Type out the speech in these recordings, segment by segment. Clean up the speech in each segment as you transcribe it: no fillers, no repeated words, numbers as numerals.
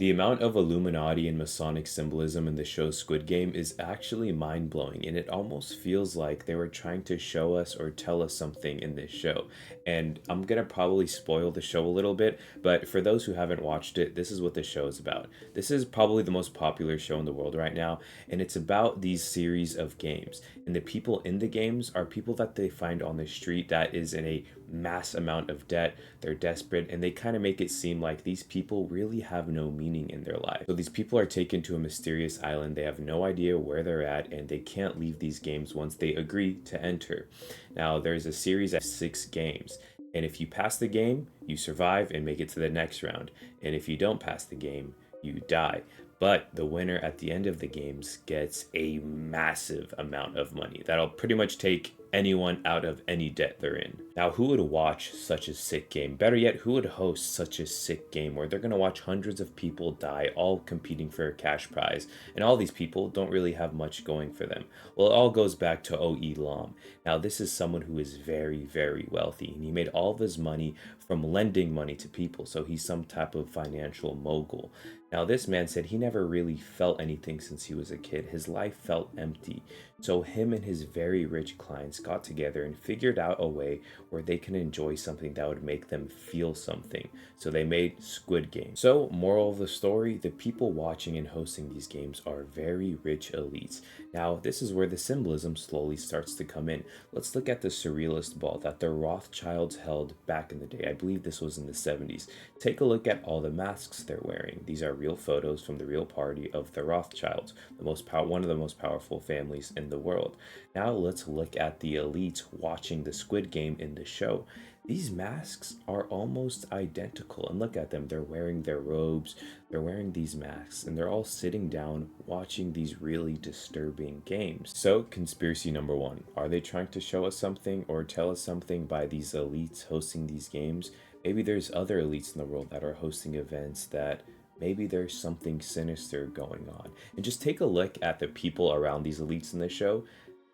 The amount of Illuminati and Masonic symbolism in the show Squid Game is actually mind-blowing, and it almost feels like they were trying to show us or tell us something in this show. And I'm gonna probably spoil the show a little bit, but for those who haven't watched it, this is what the show is about. This is probably the most popular show in the world right now, and it's about these series of games. And the people in the games are people that they find on the street that is in a mass amount of debt. They're desperate, and they kind of make it seem like these people really have no meaning in their life. So these people are taken to a mysterious island. They have no idea where they're at, and they can't leave these games once they agree to enter. Now, there's a series of 6 games. And if you pass the game, you survive and make it to the next round. And if you don't pass the game, you die. But the winner at the end of the games gets a massive amount of money. That'll pretty much take anyone out of any debt they're in. Now, who would watch such a sick game? Better yet, who would host such a sick game where they're going to watch hundreds of people die, all competing for a cash prize? And all these people don't really have much going for them. Well, it all goes back to O.E. Lam. Now, this is someone who is very, very wealthy, and he made all of his money from lending money to people. So he's some type of financial mogul. Now, this man said he never really felt anything since he was a kid. His life felt empty. So him and his very rich clients got together and figured out a way where they can enjoy something that would make them feel something. So they made Squid Game. So, moral of the story, the people watching and hosting these games are very rich elites. Now, this is where the symbolism slowly starts to come in. Let's look at the surrealist ball that the Rothschilds held back in the day. I believe this was in the 70s. Take a look at all the masks they're wearing. These are real photos from the real party of the Rothschilds, one of the most powerful families in the world. Now let's look at the elites watching the Squid Game in the show. These masks are almost identical, and look at them. They're wearing their robes, they're wearing these masks, and they're all sitting down watching these really disturbing games. So, conspiracy number one, are they trying to show us something or tell us something by these elites hosting these games? Maybe there's other elites in the world that are hosting events that maybe there's something sinister going on. And just take a look at the people around these elites in the show.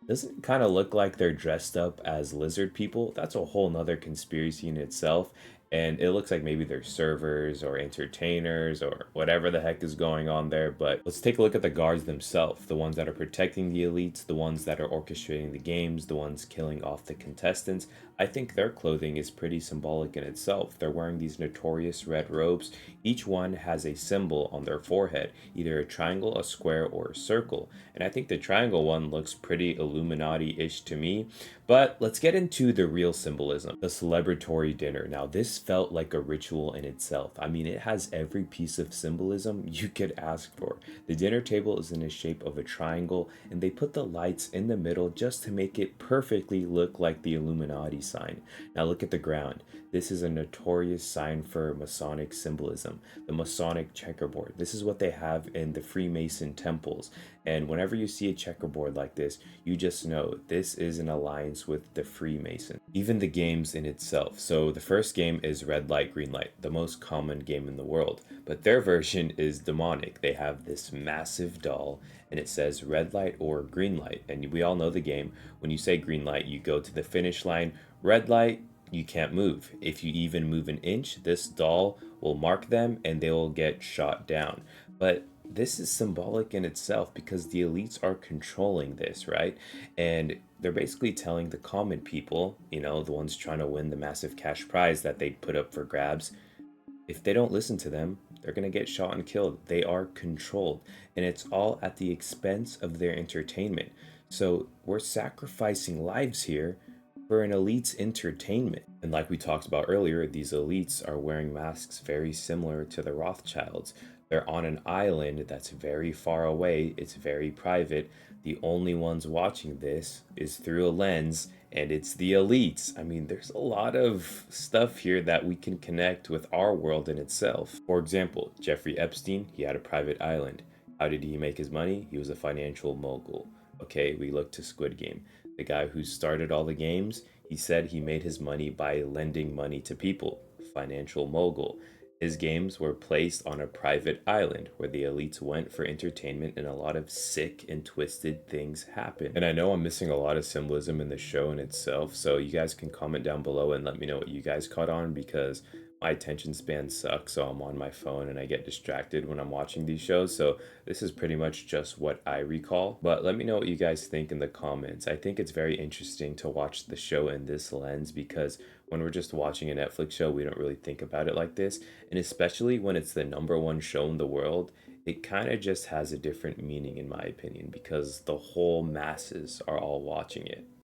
Doesn't it kind of look like they're dressed up as lizard people? That's a whole nother conspiracy in itself. And it looks like maybe they're servers or entertainers or whatever the heck is going on there. But let's take a look at the guards themselves, the ones that are protecting the elites, the ones that are orchestrating the games, the ones killing off the contestants. I think their clothing is pretty symbolic in itself. They're wearing these notorious red robes. Each one has a symbol on their forehead, either a triangle, a square, or a circle. And I think the triangle one looks pretty Illuminati-ish to me. But let's get into the real symbolism, the celebratory dinner. Now, this felt like a ritual in itself. I mean, it has every piece of symbolism you could ask for. The dinner table is in the shape of a triangle, and they put the lights in the middle just to make it perfectly look like the Illuminati sign. Now, look at the ground. This is a notorious sign for Masonic symbolism, the Masonic checkerboard. This is what they have in the Freemason temples. And whenever you see a checkerboard like this, you just know this is an alliance with the Freemason. Even the games in itself. So the first game is red light, green light, the most common game in the world. But their version is demonic. They have this massive doll and it says red light or green light. And we all know the game. When you say green light, you go to the finish line. Red light, you can't move. If you even move an inch, this doll will mark them and they will get shot down. But this is symbolic in itself because the elites are controlling this, right? And they're basically telling the common people, the ones trying to win the massive cash prize that they put up for grabs, if they don't listen to them, they're going to get shot and killed. They are controlled, and it's all at the expense of their entertainment. So we're sacrificing lives here for an elite's entertainment. And like we talked about earlier, these elites are wearing masks very similar to the Rothschilds. They're on an island that's very far away, it's very private. The only ones watching this is through a lens, and it's the elites. I mean, there's a lot of stuff here that we can connect with our world in itself. For example, Jeffrey Epstein, he had a private island. How did he make his money? He was a financial mogul. Okay, we look to Squid Game. The guy who started all the games, he said he made his money by lending money to people. Financial mogul. His games were placed on a private island where the elites went for entertainment and a lot of sick and twisted things happened. And I know I'm missing a lot of symbolism in the show in itself, so you guys can comment down below and let me know what you guys caught on because My attention span sucks, so I'm on my phone and I get distracted when I'm watching these shows. So this is pretty much just what I recall. But let me know what you guys think in the comments. I think it's very interesting to watch the show in this lens because when we're just watching a Netflix show, we don't really think about it like this. And especially when it's the number one show in the world, it kind of just has a different meaning in my opinion because the whole masses are all watching it.